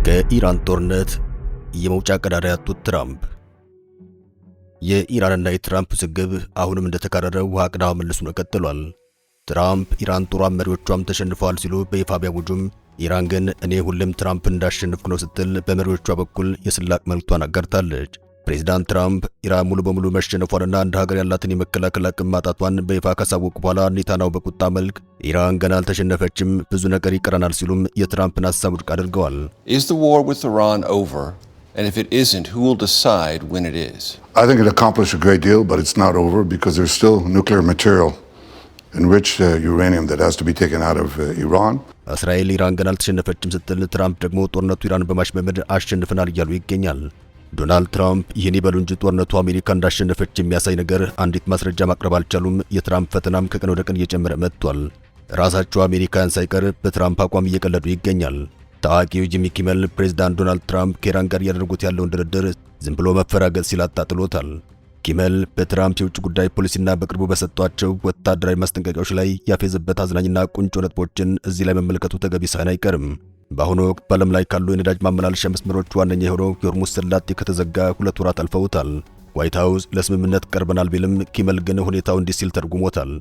ከኢራን ጦርነት የመውጫ ቀዳዳ ያጡት ትራምፕ የኢራንና የትራምፕ ውዝግብ አሁንም እንደተካረረ ውሃ ቅዳ መልሱን ቀጥሏል። ትራምፕ ኢራን ጦሯን መሪዎቿም ተሸንፈዋል ሲሉ በይፋ ቢያውጁም ኢራን ግን እኔ ሁሌም ትራምፕ እንዳሸንፍኩ ነው ስትል በመሪዎቿ በኩል የስላቅ መልእክቷን አጋርታለች። ፕሬዚዳንት ትራምፕ ኢራን ሙሉ በሙሉ መሸነፏንና እንደ ሀገር ያላትን የመከላከል አቅም ማጣቷን በይፋ ካሳወቁ በኋላ ኔታንያሁ በቁጣ መልክ ኢራን ገና አልተሸነፈችም፣ ብዙ ነገር ይቀረናል ሲሉም የትራምፕን ሐሳብ ውድቅ አድርገዋል። Is the war with Iran over? And if it isn't, who will decide when it is? I think it accomplished a great deal, but it's not over because there's still nuclear material, enriched uranium that has to be taken out of Iran. እስራኤል ኢራን ገና አልተሸነፈችም ስትል ትራምፕ ደግሞ ጦርነቱ ኢራን በማሽመድመድ አሸንፈናል እያሉ ይገኛል። ዶናልድ ትራምፕ ይህን ይበሉ እንጂ ጦርነቱ አሜሪካ እንዳሸነፈች የሚያሳይ ነገር አንዲት ማስረጃ ማቅረብ አልቻሉም። የትራምፕ ፈተናም ከቀን ወደ ቀን እየጨመረ መጥቷል። ራሳቸው አሜሪካን ሳይቀር በትራምፕ አቋም እየቀለዱ ይገኛል። ታዋቂው ጂሚ ኪመል ፕሬዝዳንት ዶናልድ ትራምፕ ከኢራን ጋር ያደረጉት ያለውን ድርድር ዝም ብሎ መፈራገጥ ሲል አጣጥሎታል። ኪመል በትራምፕ የውጭ ጉዳይ ፖሊሲና በቅርቡ በሰጧቸው ወታደራዊ ማስጠንቀቂያዎች ላይ ያፌዘበት አዝናኝና ቁንጮ ነጥቦችን እዚህ ላይ መመልከቱ ተገቢ ሳይሆን አይቀርም። በአሁኑ ወቅት በዓለም ላይ ካሉ የነዳጅ ማመላለሻ መስመሮች ዋነኛ የሆነው የሆርሙዝ ሰላጤ ከተዘጋ 2 ወራት አልፈውታል። ዋይት ሃውስ ለስምምነት ቀርበናል ቢልም ኪመል ግን ሁኔታው እንዲህ ሲል ተርጉሞታል።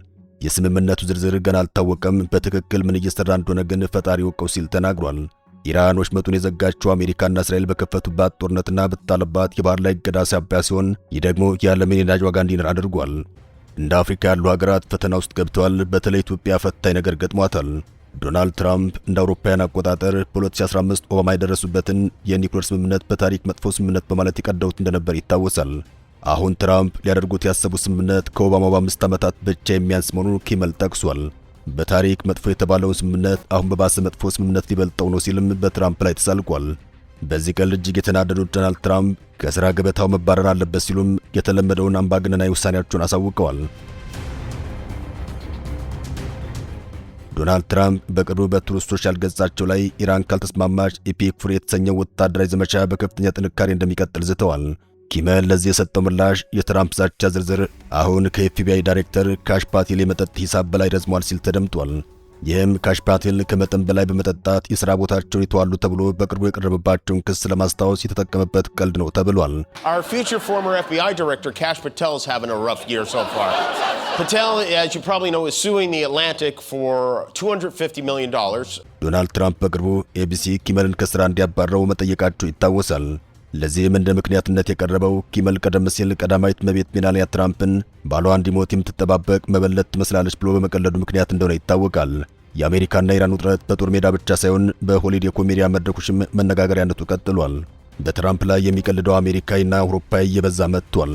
የስምምነቱ ዝርዝር ገና አልታወቀም፣ በትክክል ምን እየሰራ እንደሆነ ግን ፈጣሪ ወቀው ሲል ተናግሯል። ኢራን ወሽመጡን የዘጋችው አሜሪካና እስራኤል በከፈቱባት ጦርነትና በተጣለባት የባህር ላይ እገዳ ሳቢያ ሲሆን ይህ ደግሞ የዓለምን የነዳጅ ዋጋ እንዲንር አድርጓል። እንደ አፍሪካ ያሉ ሀገራት ፈተና ውስጥ ገብተዋል። በተለይ ኢትዮጵያ ፈታኝ ነገር ገጥሟታል። ዶናልድ ትራምፕ እንደ አውሮፓውያን አቆጣጠር በ2015 ኦባማ የደረሱበትን የኒውክሌር ስምምነት በታሪክ መጥፎ ስምምነት በማለት የቀደውት እንደነበር ይታወሳል። አሁን ትራምፕ ሊያደርጉት ያሰቡት ስምምነት ከኦባማ በ5 ዓመታት ብቻ የሚያንስ መሆኑን ኪመል ጠቅሷል። በታሪክ መጥፎ የተባለውን ስምምነት አሁን በባሰ መጥፎ ስምምነት ሊበልጠው ነው ሲልም በትራምፕ ላይ ተሳልቋል። በዚህ ቀል እጅግ የተናደዱት ዶናልድ ትራምፕ ከሥራ ገበታው መባረር አለበት ሲሉም የተለመደውን አምባገነናዊ ውሳኔያቸውን አሳውቀዋል። ዶናልድ ትራምፕ በቅርቡ በትሩዝ ሶሻል ገጻቸው ላይ ኢራን ካልተስማማች ኢፒክ ፉር የተሰኘው ወታደራዊ ዘመቻ በከፍተኛ ጥንካሬ እንደሚቀጥል ዝተዋል። ኪመል ለዚህ የሰጠው ምላሽ የትራምፕ ዛቻ ዝርዝር አሁን ከኤፍቢአይ ዳይሬክተር ካሽ ፓቴል የመጠጥ ሂሳብ በላይ ረዝሟል ሲል ተደምጧል። ይህም ካሽ ፓቴል ከመጠን በላይ በመጠጣት የሥራ ቦታቸውን የተዋሉ ተብሎ በቅርቡ የቀረበባቸውን ክስ ለማስታወስ የተጠቀመበት ቀልድ ነው ተብሏል። Our future former FBI director Kash Patel is having a rough year so far. Patel, as you probably know, is suing the Atlantic for $250 million. ዶናልድ ትራምፕ በቅርቡ ኤቢሲ ኪመልን ከሥራ እንዲያባረው መጠየቃቸው ይታወሳል። ለዚህም እንደ ምክንያትነት የቀረበው ኪመል ቀደም ሲል ቀዳማዊት እመቤት ሜላኒያ ትራምፕን ባሏ እንዲሞት የምትጠባበቅ መበለት ትመስላለች ብሎ በመቀለዱ ምክንያት እንደሆነ ይታወቃል። የአሜሪካና ኢራን ውጥረት በጦር ሜዳ ብቻ ሳይሆን በሆሊውድ የኮሜዲያ መድረኮችም መነጋገሪያነቱ ቀጥሏል። በትራምፕ ላይ የሚቀልደው አሜሪካዊና አውሮፓዊ እየበዛ መጥቷል።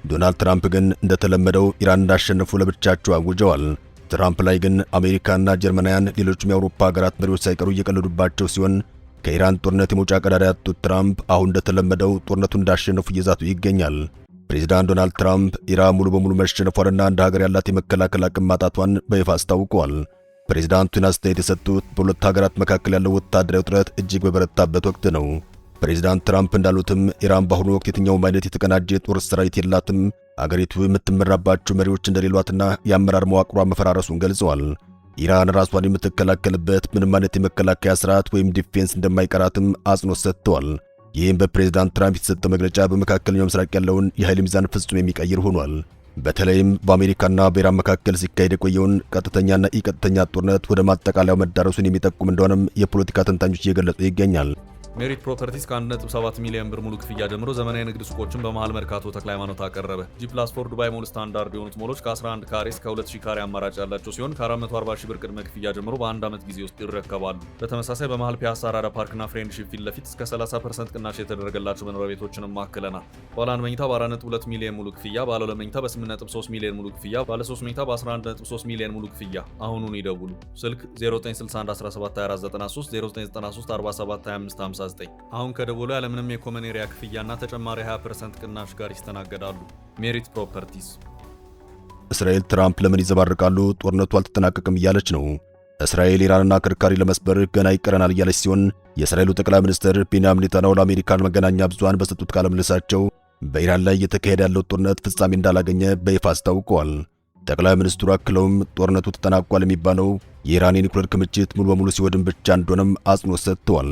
ዶናልድ ትራምፕ ግን እንደተለመደው ኢራን እንዳሸነፉ ለብቻቸው አውጀዋል። ትራምፕ ላይ ግን አሜሪካና ጀርመናውያን ሌሎችም የአውሮፓ ሀገራት መሪዎች ሳይቀሩ እየቀለዱባቸው ሲሆን ከኢራን ጦርነት የመውጫ ቀዳዳ ያጡት ትራምፕ አሁን እንደተለመደው ጦርነቱን እንዳሸነፉ እየዛቱ ይገኛል። ፕሬዚዳንት ዶናልድ ትራምፕ ኢራን ሙሉ በሙሉ መሸነፏንና እንደ ሀገር ያላት የመከላከል አቅም ማጣቷን በይፋ አስታውቀዋል። ፕሬዚዳንቱን አስተያየት የሰጡት በሁለት ሀገራት መካከል ያለው ወታደራዊ ውጥረት እጅግ በበረታበት ወቅት ነው። ፕሬዚዳንት ትራምፕ እንዳሉትም ኢራን በአሁኑ ወቅት የትኛውም አይነት የተቀናጀ የጦር ሰራዊት የላትም፣ አገሪቱ የምትመራባቸው መሪዎች እንደሌሏትና የአመራር መዋቅሯ መፈራረሱን ገልጸዋል። ኢራን ራሷን የምትከላከልበት ምንም አይነት የመከላከያ ስርዓት ወይም ዲፌንስ እንደማይቀራትም አጽንኦት ሰጥተዋል። ይህም በፕሬዝዳንት ትራምፕ የተሰጠው መግለጫ በመካከለኛው ምስራቅ ያለውን የኃይል ሚዛን ፍጹም የሚቀይር ሆኗል። በተለይም በአሜሪካና በኢራን መካከል ሲካሄድ የቆየውን ቀጥተኛና ኢቀጥተኛ ጦርነት ወደ ማጠቃለያው መዳረሱን የሚጠቁም እንደሆነም የፖለቲካ ተንታኞች እየገለጹ ይገኛል። ሜሪት ፕሮፐርቲስ ከ1.7 ሚሊዮን ብር ሙሉ ክፍያ ጀምሮ ዘመናዊ ንግድ ሱቆችን በመሃል መርካቶ ተክለ ሃይማኖት አቀረበ። ጂ+4 ዱባይ ሞል ስታንዳርድ የሆኑት ሞሎች ከ11 ካሬ እስከ 2000 ካሬ አማራጭ ያላቸው ሲሆን ከ440 ሺህ ብር ቅድመ ክፍያ ጀምሮ በአንድ ዓመት ጊዜ ውስጥ ይረከባሉ። በተመሳሳይ በመሃል ፒያሳ አራዳ ፓርክና ፍሬንድሺፕ ፊት ለፊት እስከ 30% ቅናሽ የተደረገላቸው መኖሪያ ቤቶችንም ማክለናል። ባለ 1 መኝታ በ4.2 ሚሊዮን ሙሉ ክፍያ፣ ባለ 2 መኝታ በ8.3 ሚሊዮን ሙሉ ክፍያ፣ ባለ 3 መኝታ በ11.3 ሚሊዮን ሙሉ ክፍያ። አሁኑን ይደውሉ። ስልክ 0961172493 0993472559 አሁን ከደወሉ ያለምንም የኮመን ኤሪያ ክፍያና ተጨማሪ 20% ቅናሽ ጋር ይስተናገዳሉ። ሜሪት ፕሮፐርቲስ። እስራኤል ትራምፕ ለምን ይዘባርቃሉ? ጦርነቱ አልተጠናቀቀም እያለች ነው። እስራኤል ኢራንና አከርካሪ ለመስበር ገና ይቀረናል እያለች ሲሆን የእስራኤሉ ጠቅላይ ሚኒስትር ቤንያሚን ኔታንያሁ ለአሜሪካን መገናኛ ብዙሃን በሰጡት ቃለ ምልልሳቸው በኢራን ላይ እየተካሄደ ያለው ጦርነት ፍጻሜ እንዳላገኘ በይፋ አስታውቀዋል። ጠቅላይ ሚኒስትሩ አክለውም ጦርነቱ ተጠናቋል የሚባለው የኢራን የኒውክሌር ክምችት ሙሉ በሙሉ ሲወድም ብቻ እንደሆነም አጽንኦት ሰጥተዋል።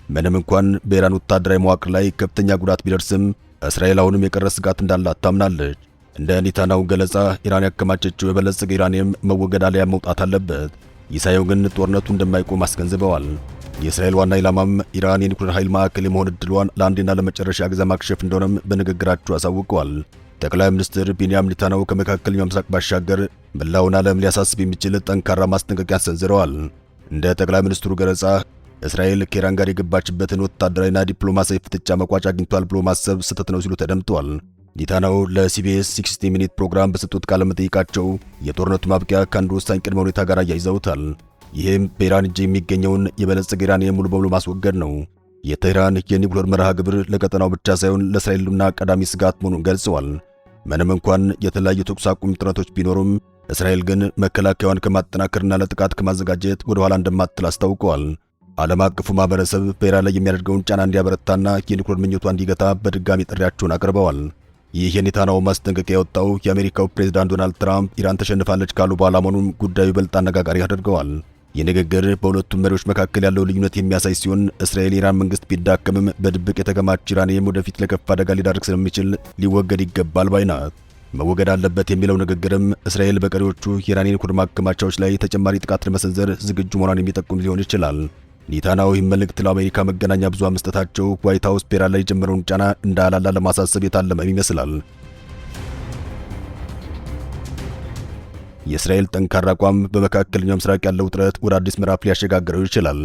ምንም እንኳን በኢራን ወታደራዊ መዋቅር ላይ ከፍተኛ ጉዳት ቢደርስም እስራኤል አሁንም የቀረ ስጋት እንዳላት ታምናለች። እንደ ኔታንያሁ ገለጻ ኢራን ያከማቸችው የበለጸገ ዩራኒየም መወገድ አሊያም መውጣት አለበት። ኢሳያው ግን ጦርነቱ እንደማይቆም አስገንዝበዋል። የእስራኤል ዋና ኢላማም ኢራን የኒውክሌር ኃይል ማዕከል የመሆን ዕድሏን ለአንዴና ለመጨረሻ ጊዜ ማክሸፍ እንደሆነም በንግግራቸው አሳውቀዋል። ጠቅላይ ሚኒስትር ቤንያሚን ኔታንያሁ ከመካከለኛው ምስራቅ ባሻገር መላውን ዓለም ሊያሳስብ የሚችል ጠንካራ ማስጠንቀቂያ ሰንዝረዋል። እንደ ጠቅላይ ሚኒስትሩ ገለጻ እስራኤል ከኢራን ጋር የገባችበትን ወታደራዊና ዲፕሎማሲያዊ ፍጥጫ መቋጫ አግኝቷል ብሎ ማሰብ ስህተት ነው ሲሉ ተደምጠዋል። ኔታንያሁ ለሲቢኤስ 60 ሚኒት ፕሮግራም በሰጡት ቃለ መጠይቃቸው የጦርነቱ ማብቂያ ከአንድ ወሳኝ ቅድመ ሁኔታ ጋር አያይዘውታል። ይህም በኢራን እጅ የሚገኘውን የበለጸገ ዩራኒየም ሙሉ በሙሉ ማስወገድ ነው። የቴህራን የኒውክሌር መርሃ ግብር ለቀጠናው ብቻ ሳይሆን ለእስራኤልና ቀዳሚ ስጋት መሆኑን ገልጸዋል። ምንም እንኳን የተለያዩ ተኩስ አቁም ጥረቶች ቢኖሩም እስራኤል ግን መከላከያዋን ከማጠናከርና ለጥቃት ከማዘጋጀት ወደ ኋላ እንደማትል አስታውቀዋል። ዓለም አቀፉ ማህበረሰብ በኢራን ላይ የሚያደርገውን ጫና እንዲያበረታና የኒውክሌር ምኞቷ እንዲገታ በድጋሚ ጥሪያቸውን አቅርበዋል። ይህ የኔታንያሁ ማስጠንቀቂያ የወጣው የአሜሪካው ፕሬዝዳንት ዶናልድ ትራምፕ ኢራን ተሸንፋለች ካሉ በኋላ መሆኑን ጉዳዩ ይበልጥ አነጋጋሪ አድርገዋል። ይህ ንግግር በሁለቱም መሪዎች መካከል ያለው ልዩነት የሚያሳይ ሲሆን እስራኤል የኢራን መንግስት ቢዳከምም በድብቅ የተከማች ዩራኒየም ወደፊት ለከፍ አደጋ ሊዳርግ ስለሚችል ሊወገድ ይገባል ባይ ናት። መወገድ አለበት የሚለው ንግግርም እስራኤል በቀሪዎቹ የኢራን የኒውክሌር ማከማቻዎች ላይ ተጨማሪ ጥቃት ለመሰንዘር ዝግጁ መሆኗን የሚጠቁም ሊሆን ይችላል። ኔታንያሁ ይህን መልእክት ለአሜሪካ መገናኛ ብዙሃን መስጠታቸው ዋይት ሃውስ በኢራን ላይ የጀመረውን ጫና እንዳላላ ለማሳሰብ የታለመም ይመስላል። የእስራኤል ጠንካራ አቋም በመካከለኛው ምስራቅ ያለው ውጥረት ወደ አዲስ ምዕራፍ ሊያሸጋግረው ይችላል።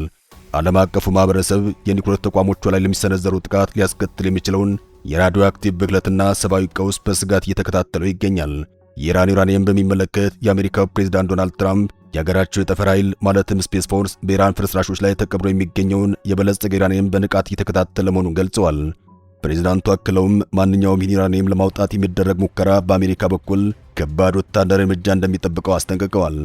ዓለም አቀፉ ማህበረሰብ የኒውክሌር ተቋሞቿ ላይ ለሚሰነዘሩ ጥቃት ሊያስከትል የሚችለውን የራዲዮ አክቲቭ ብክለትና ሰብአዊ ቀውስ በስጋት እየተከታተለው ይገኛል። የኢራን ዩራኒየም በሚመለከት የአሜሪካው ፕሬዝዳንት ዶናልድ ትራምፕ የሀገራቸው የጠፈር ኃይል ማለትም ስፔስ ፎርስ በኢራን ፍርስራሾች ላይ ተቀብሮ የሚገኘውን የበለጸገ ዩራኒየም በንቃት እየተከታተለ መሆኑን ገልጸዋል። ፕሬዝዳንቱ አክለውም ማንኛውም ዩራኒየም ለማውጣት የሚደረግ ሙከራ በአሜሪካ በኩል ከባድ ወታደራዊ እርምጃ እንደሚጠብቀው አስጠንቅቀዋል።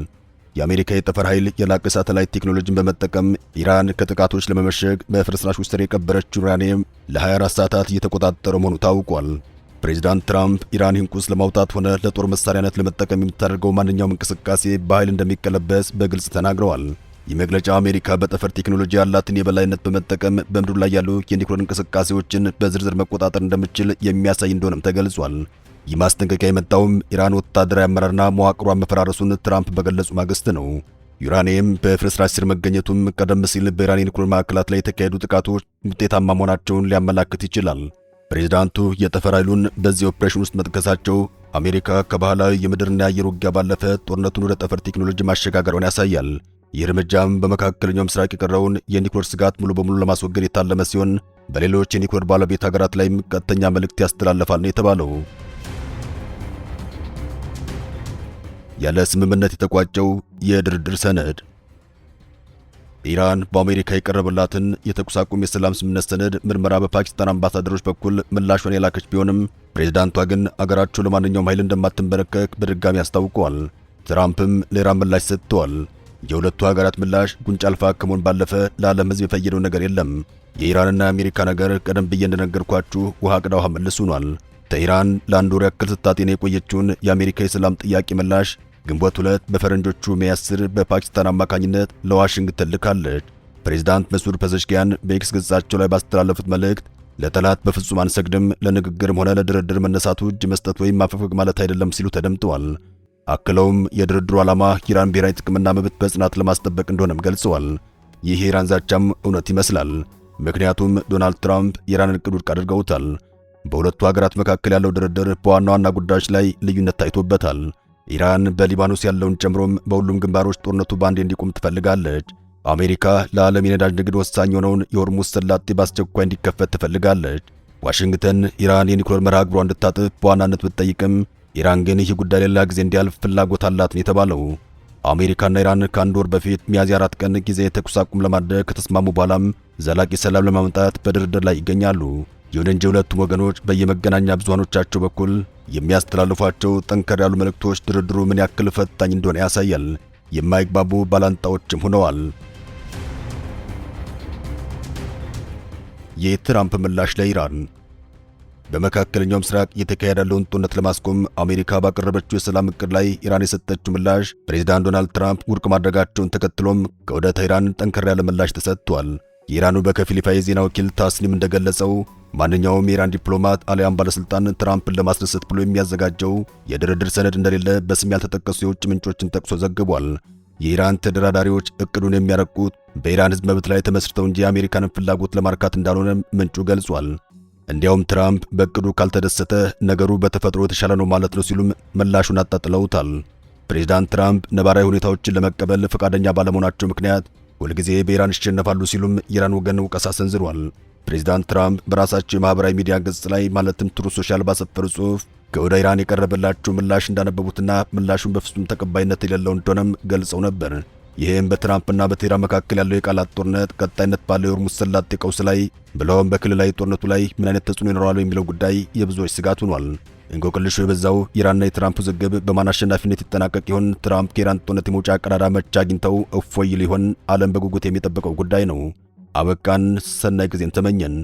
የአሜሪካ የጠፈር ኃይል የላቀ ሳተላይት ቴክኖሎጂን በመጠቀም ኢራን ከጥቃቶች ለመመሸግ በፍርስራሾች ስር የቀበረችው ዩራኒየም ለ24 ሰዓታት እየተቆጣጠረ መሆኑ ታውቋል። ፕሬዝዳንት ትራምፕ ኢራን ይህን ቁስ ለማውጣት ሆነ ለጦር መሳሪያነት ለመጠቀም የምታደርገው ማንኛውም እንቅስቃሴ በኃይል እንደሚቀለበስ በግልጽ ተናግረዋል። ይህ መግለጫ አሜሪካ በጠፈር ቴክኖሎጂ ያላትን የበላይነት በመጠቀም በምድር ላይ ያሉ የኒውክሌር እንቅስቃሴዎችን በዝርዝር መቆጣጠር እንደምትችል የሚያሳይ እንደሆነም ተገልጿል። ይህ ማስጠንቀቂያ የመጣውም ኢራን ወታደራዊ አመራርና መዋቅሯን መፈራረሱን ትራምፕ በገለጹ ማግስት ነው። ዩራኒየም በፍርስራሽ ስር መገኘቱም ቀደም ሲል በኢራን የኒውክሌር ማዕከላት ላይ የተካሄዱ ጥቃቶች ውጤታማ መሆናቸውን ሊያመላክት ይችላል። ፕሬዝዳንቱ የጠፈር ኃይሉን በዚህ ኦፕሬሽን ውስጥ መጥቀሳቸው አሜሪካ ከባህላዊ የምድርና የአየር ውጊያ ባለፈ ጦርነቱን ወደ ጠፈር ቴክኖሎጂ ማሸጋገሯን ያሳያል። ይህ እርምጃም በመካከለኛው ምስራቅ የቀረውን የኒውክሌር ስጋት ሙሉ በሙሉ ለማስወገድ የታለመ ሲሆን በሌሎች የኒውክሌር ባለቤት ሀገራት ላይም ቀጥተኛ መልእክት ያስተላልፋል ነው የተባለው። ያለ ስምምነት የተቋጨው የድርድር ሰነድ ኢራን በአሜሪካ የቀረበላትን የተኩስ አቁም የሰላም ስምምነት ሰነድ ምርመራ በፓኪስታን አምባሳደሮች በኩል ምላሿን የላከች ቢሆንም ፕሬዝዳንቷ ግን አገራቸው ለማንኛውም ኃይል እንደማትንበረከክ በድጋሚ አስታውቀዋል። ትራምፕም ለኢራን ምላሽ ሰጥተዋል። የሁለቱ ሀገራት ምላሽ ጉንጭ አልፋ ከመሆን ባለፈ ለዓለም ሕዝብ የፈየደው ነገር የለም። የኢራንና የአሜሪካ ነገር ቀደም ብዬ እንደነገርኳችሁ ውሃ ቅዳ ውሃ መልስ ሆኗል። ተኢራን ለአንድ ወር ያክል ስታጤን የቆየችውን የአሜሪካ የሰላም ጥያቄ ምላሽ ግንቦት 2 በፈረንጆቹ ሜይ 10 በፓኪስታን አማካኝነት ለዋሽንግተን ልካለች። ፕሬዝዳንት መሱድ ፐዘሽኪያን በኤክስ ገጻቸው ላይ ባስተላለፉት መልእክት ለጠላት በፍጹም አንሰግድም፣ ለንግግርም ሆነ ለድርድር መነሳቱ እጅ መስጠት ወይም ማፈግፈግ ማለት አይደለም ሲሉ ተደምጠዋል። አክለውም የድርድሩ ዓላማ የኢራን ብሔራዊ ጥቅምና መብት በጽናት ለማስጠበቅ እንደሆነም ገልጸዋል። ይህ የኢራን ዛቻም እውነት ይመስላል። ምክንያቱም ዶናልድ ትራምፕ የኢራንን ዕቅድ ውድቅ አድርገውታል። በሁለቱ ሀገራት መካከል ያለው ድርድር በዋና ዋና ጉዳዮች ላይ ልዩነት ታይቶበታል። ኢራን በሊባኖስ ያለውን ጨምሮም በሁሉም ግንባሮች ጦርነቱ በአንዴ እንዲቆም ትፈልጋለች። አሜሪካ ለዓለም የነዳጅ ንግድ ወሳኝ የሆነውን የሆርሙዝ ሰላጤ በአስቸኳይ እንዲከፈት ትፈልጋለች። ዋሽንግተን ኢራን የኒውክሌር መርሃ ግብሯን እንድታጥፍ በዋናነት ብትጠይቅም ኢራን ግን ይህ ጉዳይ ሌላ ጊዜ እንዲያልፍ ፍላጎት አላት ነው የተባለው። አሜሪካና ኢራን ከአንድ ወር በፊት ሚያዝያ 4 ቀን ጊዜ የተኩስ አቁም ለማድረግ ከተስማሙ በኋላም ዘላቂ ሰላም ለማምጣት በድርድር ላይ ይገኛሉ። ይሁን እንጂ ሁለቱም ወገኖች በየመገናኛ ብዙሃኖቻቸው በኩል የሚያስተላልፏቸው ጠንከር ያሉ መልእክቶች ድርድሩ ምን ያክል ፈታኝ እንደሆነ ያሳያል። የማይግባቡ ባላንጣዎችም ሆነዋል። የትራምፕ ምላሽ ለኢራን በመካከለኛው ምስራቅ እየተካሄደ ያለውን ጦርነት ለማስቆም አሜሪካ ባቀረበችው የሰላም እቅድ ላይ ኢራን የሰጠችው ምላሽ ፕሬዝዳንት ዶናልድ ትራምፕ ውድቅ ማድረጋቸውን ተከትሎም ከወደ ቴህራን ጠንከር ያለ ምላሽ ተሰጥቷል። የኢራኑ በከፊል ይፋ የዜና ወኪል ታስኒም እንደገለጸው ማንኛውም የኢራን ዲፕሎማት አሊያም ባለስልጣን ትራምፕን ለማስደሰት ብሎ የሚያዘጋጀው የድርድር ሰነድ እንደሌለ በስም ያልተጠቀሱ የውጭ ምንጮችን ጠቅሶ ዘግቧል። የኢራን ተደራዳሪዎች እቅዱን የሚያረቁት በኢራን ሕዝብ መብት ላይ ተመስርተው እንጂ የአሜሪካንን ፍላጎት ለማርካት እንዳልሆነ ምንጩ ገልጿል። እንዲያውም ትራምፕ በእቅዱ ካልተደሰተ ነገሩ በተፈጥሮ የተሻለ ነው ማለት ነው ሲሉም ምላሹን አጣጥለውታል። ፕሬዝዳንት ትራምፕ ነባራዊ ሁኔታዎችን ለመቀበል ፈቃደኛ ባለመሆናቸው ምክንያት ሁልጊዜ በኢራን ይሸነፋሉ ሲሉም የኢራን ወገን ወቀሳ ሰንዝሯል። ፕሬዝዳንት ትራምፕ በራሳቸው የማህበራዊ ሚዲያ ገጽ ላይ ማለትም ትሩዝ ሶሻል ባሰፈሩ ጽሑፍ ከወደ ኢራን የቀረበላቸው ምላሽ እንዳነበቡትና ምላሹን በፍጹም ተቀባይነት የሌለው እንደሆነም ገልጸው ነበር። ይህም በትራምፕና በቴህራን መካከል ያለው የቃላት ጦርነት ቀጣይነት ባለው የሆርሙዝ ሰላጤ ቀውስ ላይ ብለውም በክልላዊ ጦርነቱ ላይ ምን አይነት ተጽዕኖ ይኖረዋል የሚለው ጉዳይ የብዙዎች ስጋት ሆኗል። እንቆቅልሹ የበዛው ኢራንና የትራምፕ ውዝግብ በማን አሸናፊነት ይጠናቀቅ ይሆን? ትራምፕ ከኢራን ጦርነት የመውጫ ቀዳዳ መቼ አግኝተው እፎይ ሊሆን? ዓለም በጉጉት የሚጠብቀው ጉዳይ ነው። አበቃን። ሰናይ ጊዜን ተመኘን።